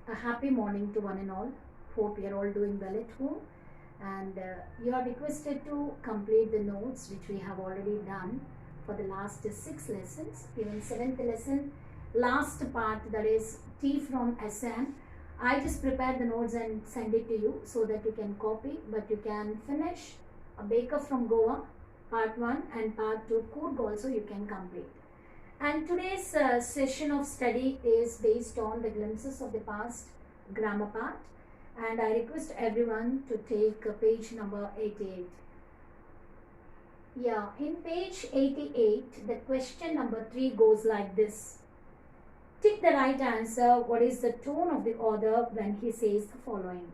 A happy morning to one and all. Hope you're all doing well at home. And you are requested to complete the notes which we have already done for the last 6 lessons. Even 7th lesson, last part, that is Tea from Assam. I just prepared the notes and send it to you so that you can copy, but you can finish a baker from Goa, part 1, and part 2, Coorg also you can complete. And today's session of study is based on the glimpses of the past grammar part, and I request everyone to take page number 88. Yeah, in page 88, the question number 3 goes like this. Tick the right answer. What is the tone of the author when he says the following?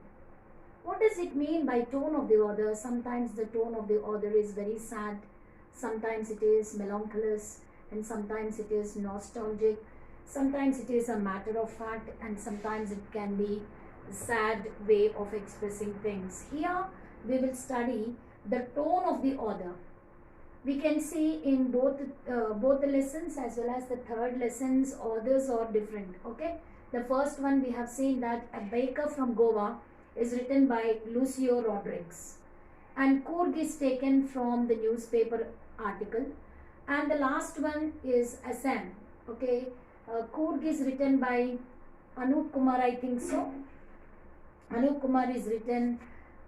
What does it mean by tone of the author? Sometimes the tone of the author is very sad, sometimes it is melancholious, and sometimes it is nostalgic, sometimes it is a matter of fact, and sometimes it can be a sad way of expressing things. Here we will study the tone of the author. We can see in both the lessons as well as the third lessons, authors are different. Okay, the first one we have seen that A Baker from Goa is written by Lucio Rodriguez, and Coorg is taken from the newspaper article, and the last one is Assam. Okay, Coorg is written by Anup Kumar, I think so. Anup Kumar is written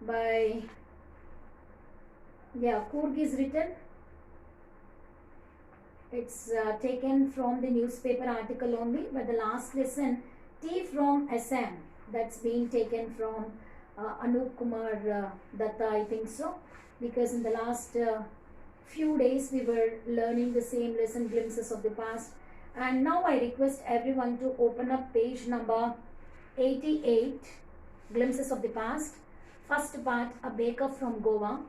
by, Coorg is written. It's taken from the newspaper article only, but the last lesson, Tea from Assam, that's being taken from Anup Kumar Datta, I think so, because in the last few days we were learning the same lesson, glimpses of the past. And now I request everyone to open up page number 88, glimpses of the past, first part, A Baker from Goa.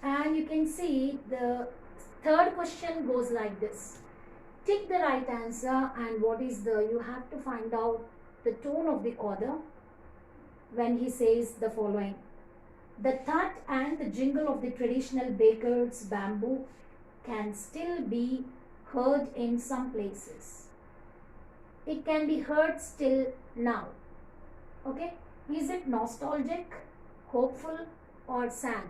And you can see the third question goes like this. Tick the right answer, and what is you have to find out the tone of the author when he says the following. The thud and the jingle of the traditional baker's bamboo can still be heard in some places. It can be heard still now. Okay, is it nostalgic, hopeful, or sad?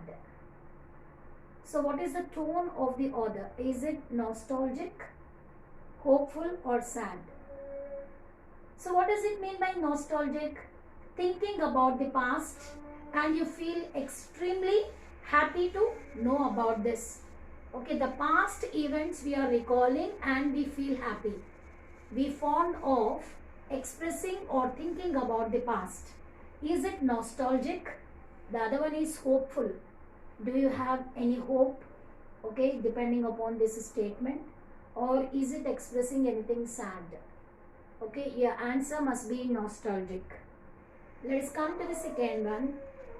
So what is the tone of the author? Is it nostalgic, hopeful, or sad? So what does it mean by nostalgic? Thinking about the past and you feel extremely happy to know about this. Okay, the past events we are recalling and we feel happy. We fond of expressing or thinking about the past. Is it nostalgic? The other one is hopeful. Do you have any hope? Okay, depending upon this statement. Or is it expressing anything sad? Okay, your answer must be nostalgic. Let's come to the second one.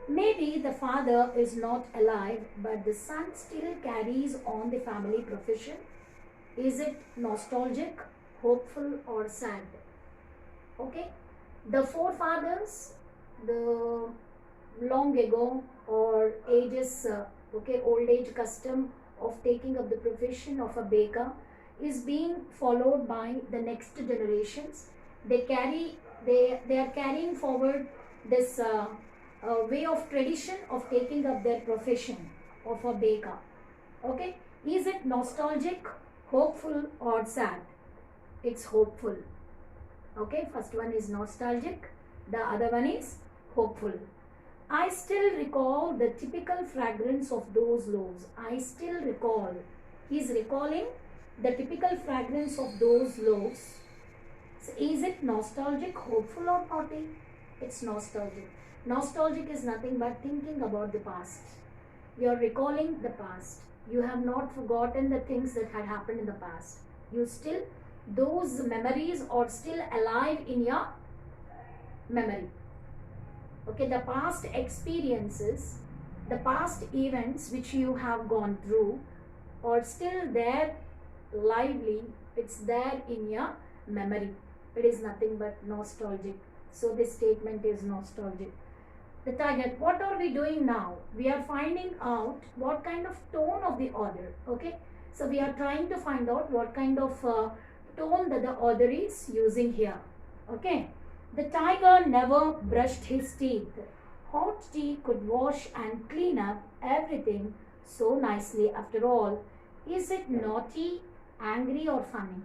Maybe the father is not alive, but the son still carries on the family profession. Is it nostalgic, hopeful, or sad? Okay, the forefathers, the long ago or ages, old age custom of taking up the profession of a baker is being followed by the next generations. They are carrying forward this way of tradition of taking up their profession of a baker. Okay, is it nostalgic, hopeful, or sad? It's hopeful. Okay, first one is nostalgic, the other one is hopeful. I still recall the typical fragrance of those loaves. I still recall. He is recalling the typical fragrance of those loaves. So is it nostalgic, hopeful, or naughty? It's nostalgic. Nostalgic is nothing but thinking about the past. You are recalling the past. You have not forgotten the things that had happened in the past. Those memories are still alive in your memory. Okay, the past experiences, the past events which you have gone through are still there, lively. It's there in your memory. It is nothing but nostalgic. So this statement is nostalgic. The target, what are we doing now? We are finding out what kind of tone of the author. Okay, so we are trying to find out what kind of tone that the author is using here. Okay, The tiger never brushed his teeth. Hot tea could wash and clean up everything so nicely. After all, is it naughty, angry, or funny?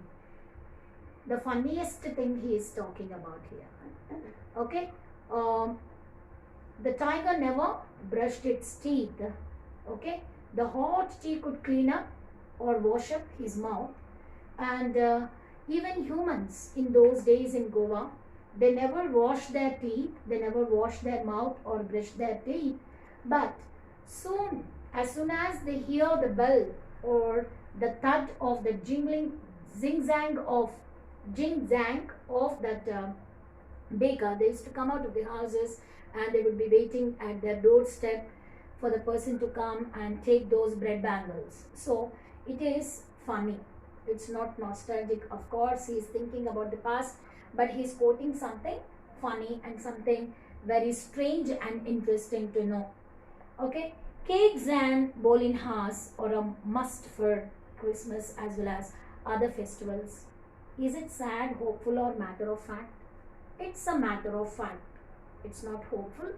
The funniest thing he is talking about here. Okay, um, the tiger never brushed its teeth. Okay, the hot tea could clean up or wash up his mouth, and even humans in those days in Goa, they never washed their teeth, they never washed their mouth or brushed their teeth. But soon, as soon as they hear the bell or the thud of the jingling jing zang of that baker, they used to come out of the houses and they would be waiting at their doorstep for the person to come and take those bread bangles. So it is funny. It's not nostalgic. Of course, he is thinking about the past, but he is quoting something funny and something very strange and interesting to know. Okay, cakes and bolinhas are a must for Christmas as well as other festivals. Is it sad, hopeful, or matter of fact? It's a matter of fact. It's not hopeful.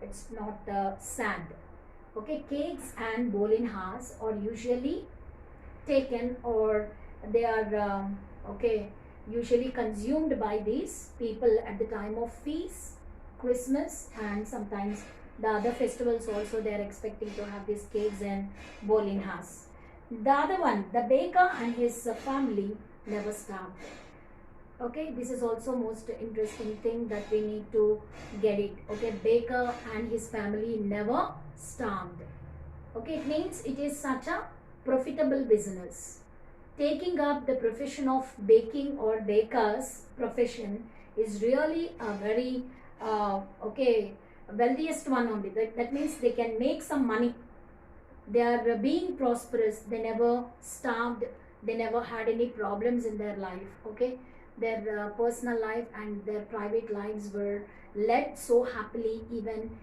It's not sad. Okay, cakes and bolinhas are usually taken, or they are okay, usually consumed by these people at the time of feast, Christmas, and sometimes the other festivals also they are expecting to have these cakes and bolinhas. The other one, the baker and his family never starved. Okay, this is also most interesting thing that we need to get it. Okay, baker and his family never starved. Okay, it means it is such a profitable business. Taking up the profession of baking or baker's profession is really a very okay, wealthiest one only. That means they can make some money. They are being prosperous. They never starved. They never had any problems in their life. Okay, their personal life and their private lives were led so happily. Even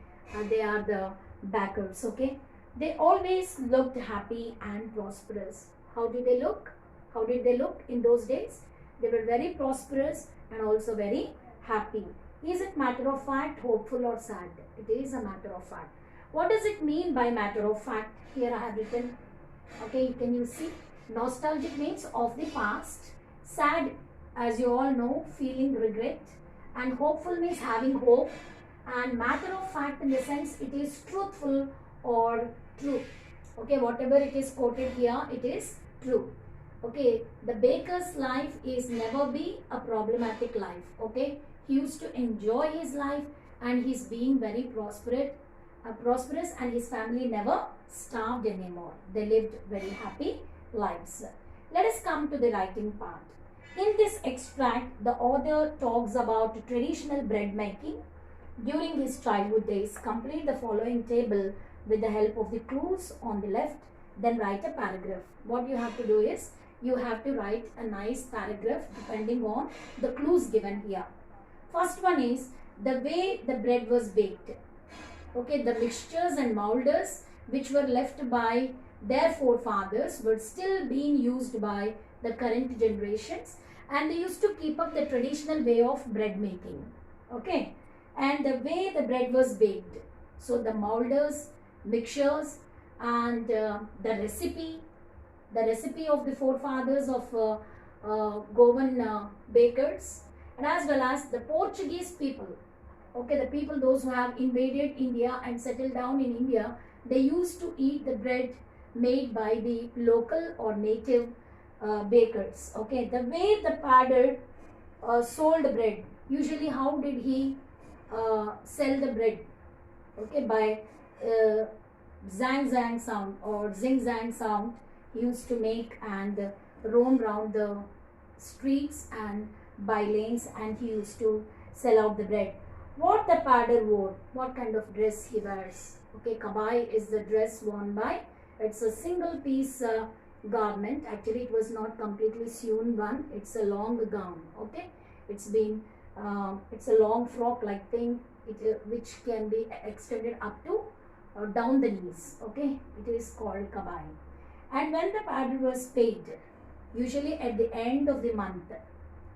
they are the backers. Okay, they always looked happy and prosperous. How do they look? How did they look in those days? They were very prosperous and also very happy. Is it matter of fact, hopeful, or sad? It is a matter of fact. What does it mean by matter of fact? Here I have written. Okay, can you see? Nostalgic means of the past. Sad, as you all know, feeling regret. And hopeful means having hope. And matter of fact in the sense it is truthful or true. Okay, whatever it is quoted here, it is true. Okay, the baker's life is never be a problematic life. Okay, he used to enjoy his life and he's being very prosperous, and his family never starved anymore. They lived very happy lives. Let us come to the writing part. In this extract, the author talks about traditional bread making during his childhood days. Complete the following table with the help of the clues on the left, then write a paragraph. What you have to do is, you have to write a nice paragraph depending on the clues given here. First one is the way the bread was baked. Okay, the mixtures and molders which were left by their forefathers were still being used by the current generations, and they used to keep up the traditional way of bread making. Okay, and the way the bread was baked. So the molders, mixtures, and the recipe of the forefathers of Goan bakers, and as well as the Portuguese people. Okay, the people, those who have invaded India and settled down in India, they used to eat the bread made by the local or native bakers. Okay, the way the padder sold bread, usually how did he sell the bread? Okay, by zang zang sound or zing zang sound he used to make and roam round the streets and by lanes, and he used to sell out the bread. What the padder wore, what kind of dress he wears. Okay, kabai is the dress worn by, it's a single piece garment. Actually it was not completely sewn one, it's a long gown. Okay, it's been it's a long frock like thing, which can be extended up to down the knees. Okay, it is called kabai. And when the padder was paid, usually at the end of the month,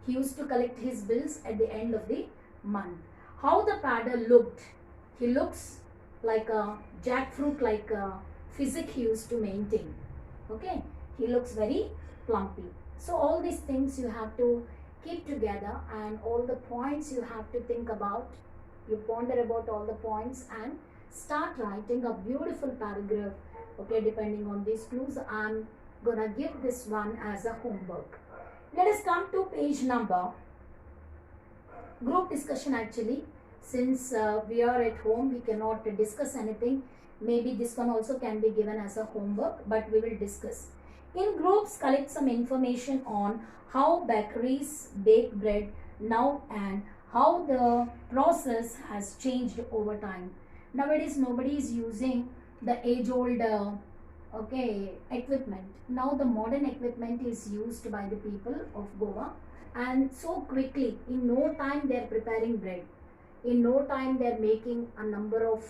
he used to collect his bills at the end of the month. How the paddle looked? He looks like a jackfruit, like a physique he used to maintain. Okay, he looks very plumpy. So all these things you have to keep together, and all the points you have to think about. You ponder about all the points and start writing a beautiful paragraph. Okay, depending on these clues, I'm gonna give this one as a homework. Let us come to page number group discussion. Actually, since we are at home, we cannot discuss anything. Maybe this one also can be given as a homework, but we will discuss. In groups, collect some information on how bakeries bake bread now and how the process has changed over time. Nowadays, nobody is using the age-old equipment. Now the modern equipment is used by the people of Goa, and so quickly, in no time they are preparing bread. In no time they are making a number of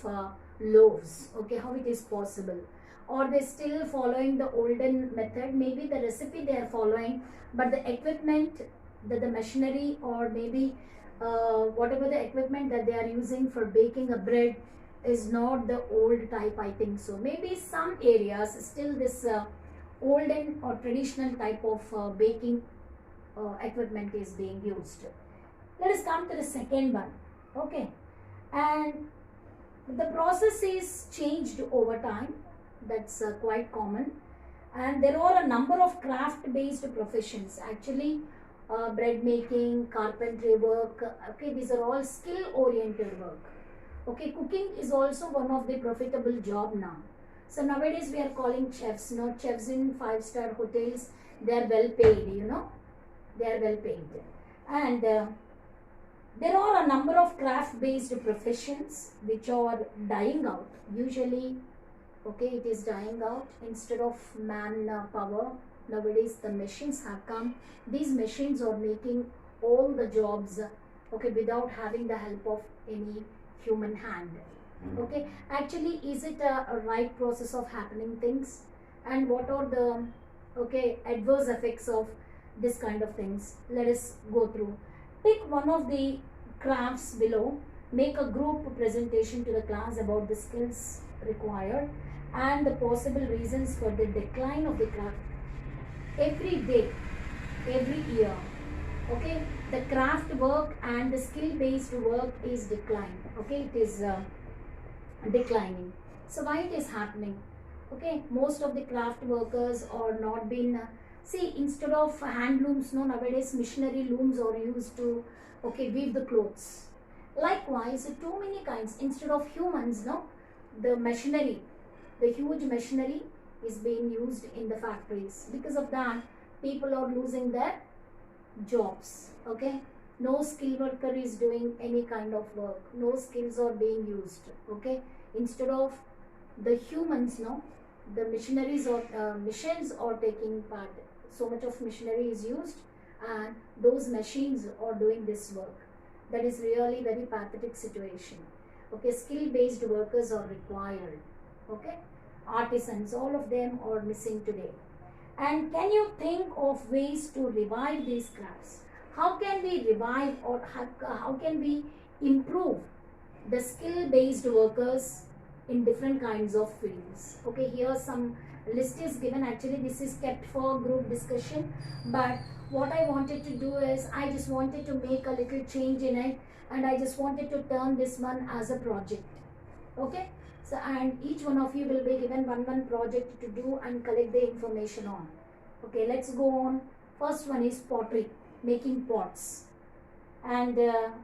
loaves. Okay, how it is possible? Or they still following the olden method? Maybe the recipe they are following, but the equipment, the machinery, or maybe whatever the equipment that they are using for baking a bread is not the old type, I think so. Maybe some areas still this olden or traditional type of baking equipment is being used. Let us come to the second one. Okay, and the process is changed over time. That's quite common, and there are a number of craft based professions. Actually, bread making, carpentry work, okay, these are all skill oriented work. Okay, cooking is also one of the profitable job now. So nowadays we are calling chefs, not chefs in 5-star hotels. They are well paid, you know, they are well paid. And there are a number of craft based professions which are dying out. Usually, okay, it is dying out. Instead of man power, nowadays the machines have come. These machines are making all the jobs, okay, without having the help of any human hand. Okay, actually, is it a right process of happening things, and what are the adverse effects of this kind of things? Let us go through. Pick one of the crafts below, make a group presentation to the class about the skills required and the possible reasons for the decline of the craft. Every day, every year, okay, the craft work and the skill based work is declining. Okay, it is declining. So why it is happening? Okay, most of the craft workers are not been see, instead of hand looms, no, nowadays missionary looms are used to weave the clothes. Likewise, too many kinds, instead of humans, no, the machinery, the huge machinery is being used in the factories. Because of that, people are losing their jobs. Okay, no skilled worker is doing any kind of work, no skills are being used. Okay, instead of the humans, no, the machineries or machines are taking part. So much of machinery is used, and those machines are doing this work. That is really very pathetic situation. Okay, skill based workers are required. Okay, artisans, all of them are missing today. And can you think of ways to revive these crafts? How can we revive, or how can we improve the skill based workers in different kinds of fields? Okay, here some list is given. Actually, this is kept for group discussion, but what I wanted to do is I just wanted to make a little change in it, and I just wanted to turn this one as a project. Okay, so and each one of you will be given one project to do and collect the information on. Okay, let's go on. First one is pottery, making pots, and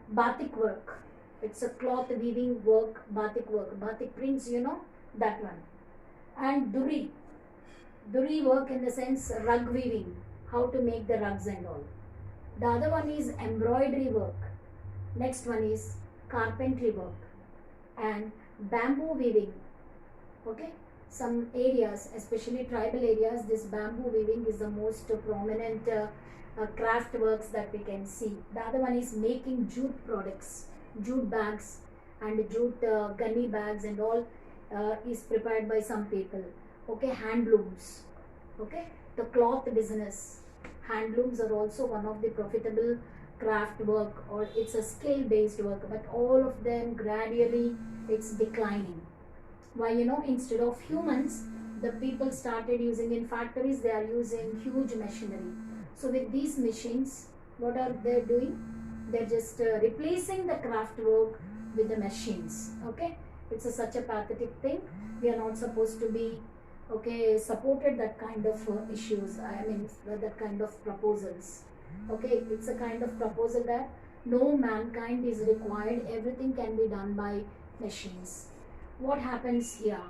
batik work. It's a cloth weaving work, batik work, batik prints, you know, that one. And duri work in the sense rug weaving, how to make the rugs and all. The other one is embroidery work. Next one is carpentry work and bamboo weaving. Okay, some areas, especially tribal areas, this bamboo weaving is the most prominent craft works that we can see. The other one is making jute products, jute bags and jute gunny bags and all is prepared by some people. Okay, handlooms. Okay, the cloth business. Handlooms are also one of the profitable craft work or it's a skill based work, but all of them gradually it's declining. Why? Instead of humans, the people started using, in factories they are using huge machinery. So with these machines, what are they doing? They're just replacing the craft work with the machines. Okay, it's such a pathetic thing. We are not supposed to be supported that kind of issues, I mean that kind of proposals. Okay, it's a kind of proposal that no mankind is required, everything can be done by machines. What happens here?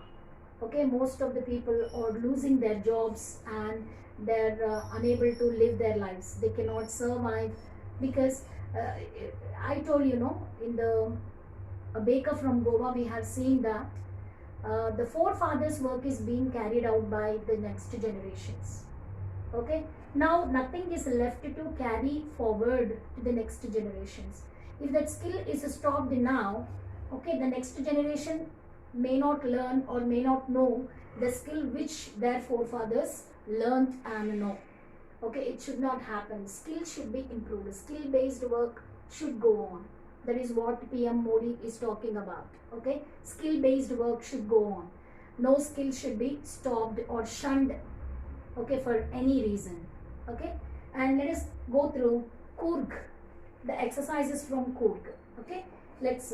Okay, most of the people are losing their jobs and they're unable to live their lives, they cannot survive because I told in the a baker from Goa, we have seen that the forefathers work is being carried out by the next generations. Okay, now nothing is left to carry forward to the next generations. If that skill is stopped now, okay, the next generation may not learn or may not know the skill which their forefathers learned and know. Okay, it should not happen. Skill should be improved, skill based work should go on. That is what PM Modi is talking about. Okay, skill based work should go on. No skill should be stopped or shunned, okay, for any reason. Okay, and let us go through Coorg, the exercises from Coorg. Okay, let's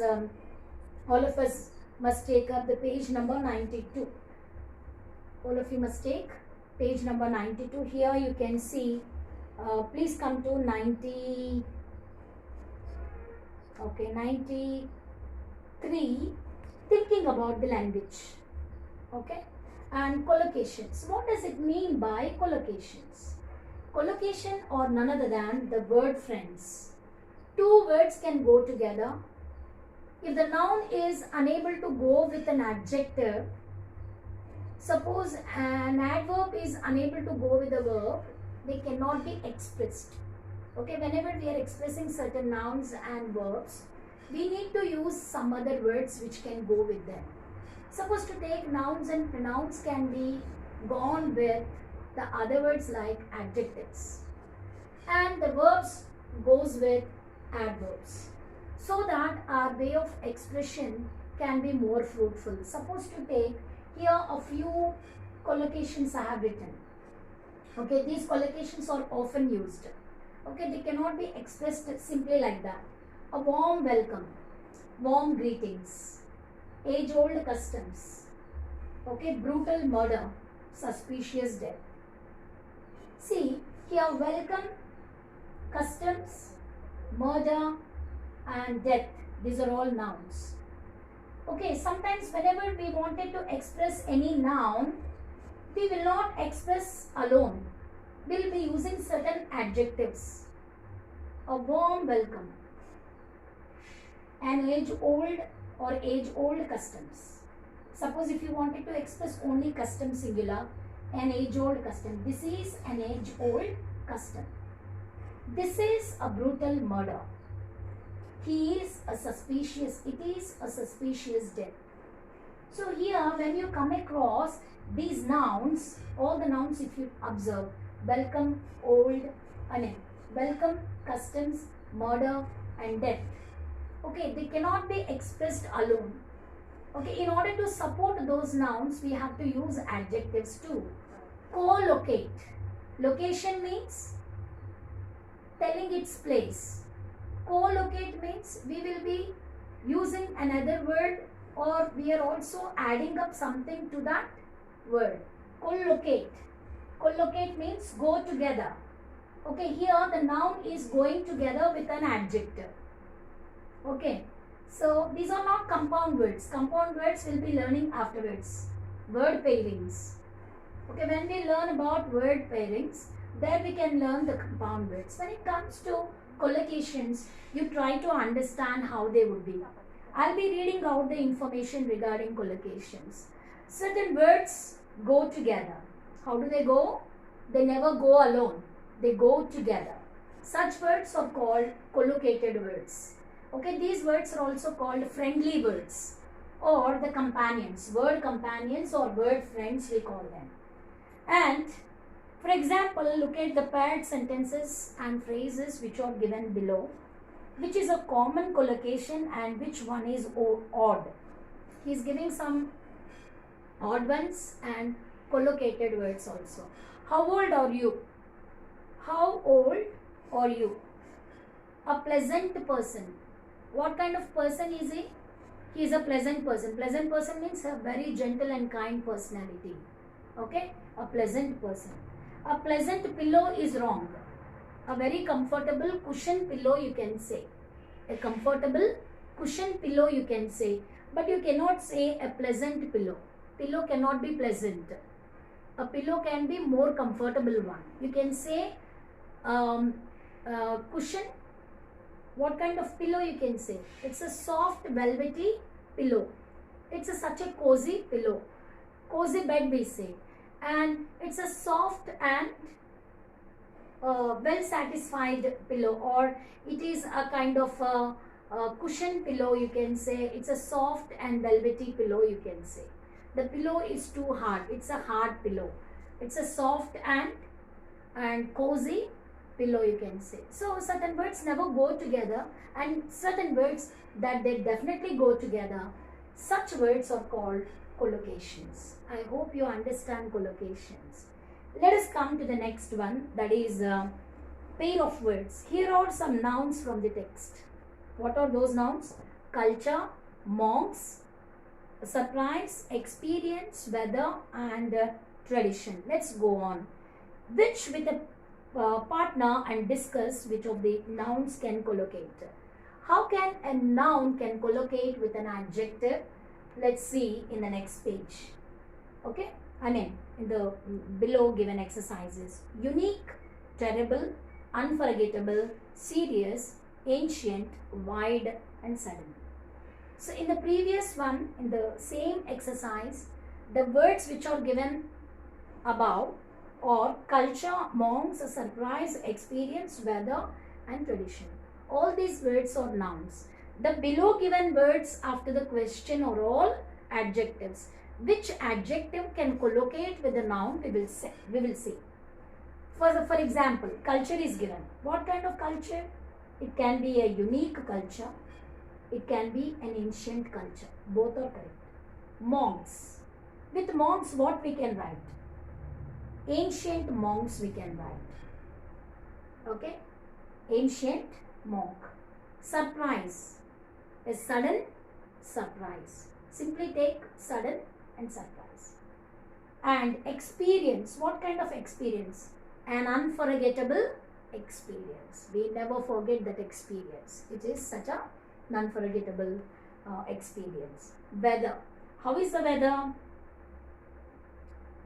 all of us must take up the page number 92. All of you must take page number 92. Here you can see, please come to 90. Okay, 93, thinking about the language. Okay, and collocations. What does it mean by collocations? Collocation are none other than the word friends. Two words can go together. If the noun is unable to go with an adjective, suppose an adverb is unable to go with a verb, they cannot be expressed. Okay, whenever we are expressing certain nouns and verbs, we need to use some other words which can go with them. Suppose to take nouns and pronouns can be gone with the other words like adjectives, and the verbs goes with adverbs, so that our way of expression can be more fruitful. Suppose to take here a few collocations I have written. Okay, these collocations are often used. Okay, they cannot be expressed simply like that. A warm welcome, warm greetings, age-old customs. Okay, brutal murder, suspicious death. See, here welcome, customs, murder and death, these are all nouns. Okay, sometimes whenever we wanted to express any noun, we will not express alone. We will be using certain adjectives. A warm welcome, an age-old or age-old customs. Suppose if you wanted to express only custom singular, an age-old custom. This is an age-old custom. This is a brutal murder. He is a suspicious, it is a suspicious death. So here when you come across these nouns, all the nouns if you observe, welcome, old, welcome, customs, murder and death. Okay, they cannot be expressed alone. Okay, in order to support those nouns, we have to use adjectives too. Co-locate. Location means telling its place. Co-locate means we will be using another word or we are also adding up something to that word. Co-locate. Co-locate means go together. Okay, here the noun is going together with an adjective. Okay, so these are not compound words. Compound words we'll be learning afterwards. Word pairings. Okay, when we learn about word pairings, there we can learn the compound words. When it comes to collocations, you try to understand how they would be. I'll be reading out the information regarding collocations. Certain words go together. How do they go? They never go alone. They go together. Such words are called collocated words. Okay, these words are also called friendly words or the companions. Word companions or word friends we call them. And For example, look at the paired sentences and phrases which are given below. Which is a common collocation and which one is odd? He is giving some odd ones and collocated words also. How old are you? How old are you? A pleasant person. What kind of person is he? He is a pleasant person. Pleasant person means a very gentle and kind personality. Okay? A pleasant person. A pleasant pillow is wrong. A very comfortable cushion pillow you can say. A comfortable cushion pillow you can say. But you cannot say a pleasant pillow. Pillow cannot be pleasant. A pillow can be more comfortable one. You can say cushion. What kind of pillow you can say? It's a soft velvety pillow. It's such a cozy pillow. Cozy bed we say. And it's a soft and well satisfied pillow, or it is a kind of a cushion pillow you can say. It's a soft and velvety pillow you can say. The pillow is too hard. It's a hard pillow. It's a soft and cozy pillow you can say. So certain words never go together and certain words that they definitely go together. Such words are called collocations. I hope you understand collocations. Let us come to the next one, that is pair of words. Here are some nouns from the text. What are those nouns? Culture, monks, surprise, experience, weather and tradition. Let's go on. Which with a partner and discuss which of the nouns can collocate. How can a noun can collocate with an adjective? Let's see in the next page. Okay, I mean in the below given exercises. Unique, terrible, unforgettable, serious, ancient, wide and sudden. So in the previous one, in the same exercise, the words which are given above are culture, monks, surprise, experience, weather and tradition. All these words are nouns. The below given words after the question are all adjectives. Which adjective can collocate with the noun? We will see. For example, culture is given. What kind of culture? It can be a unique culture. It can be an ancient culture. Both are correct. Monks. With monks, what we can write? Ancient monks we can write. Okay? Ancient monk. Surprise. A sudden surprise. Simply take sudden and surprise. And experience. What kind of experience? An unforgettable experience. We never forget that experience. It is such a unforgettable experience. Weather. How is the weather?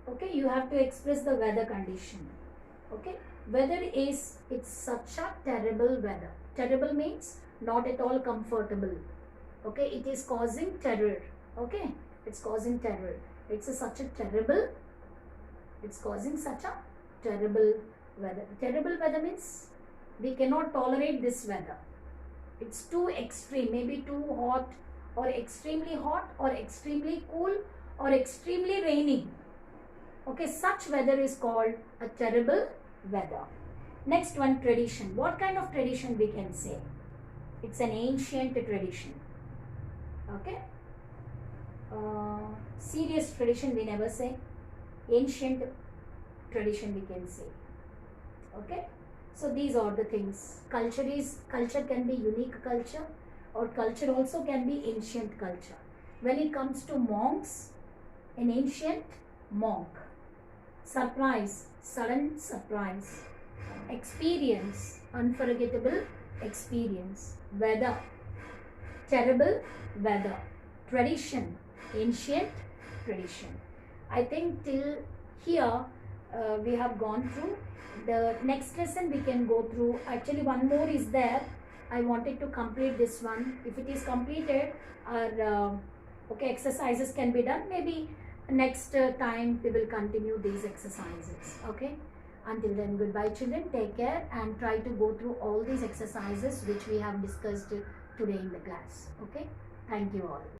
Okay, you have to express the weather condition. Okay, weather is, it's such a terrible weather. Terrible means not at all comfortable. Okay, it is causing terror. Okay, it's causing terror. It's such a terrible, it's causing such a terrible weather. Terrible weather means we cannot tolerate this weather. It's too extreme, maybe too hot or extremely cool or extremely rainy. Okay, such weather is called a terrible weather. Next one, tradition. What kind of tradition we can say? It's an ancient tradition. Okay. Serious tradition we never say. Ancient tradition we can say. Okay. So these are the things. Culture can be unique culture, or culture also can be ancient culture. When it comes to monks, an ancient monk. Surprise, sudden surprise. Experience, unforgettable experience. Weather, terrible weather. Tradition, ancient tradition. I think till here we have gone through. The next lesson we can go through. Actually one more is there. I wanted to complete this one. If it is completed, our okay, exercises can be done. Maybe next time we will continue these exercises. Okay. Until then, goodbye children. Take care and try to go through all these exercises which we have discussed today in the class. Okay. Thank you all.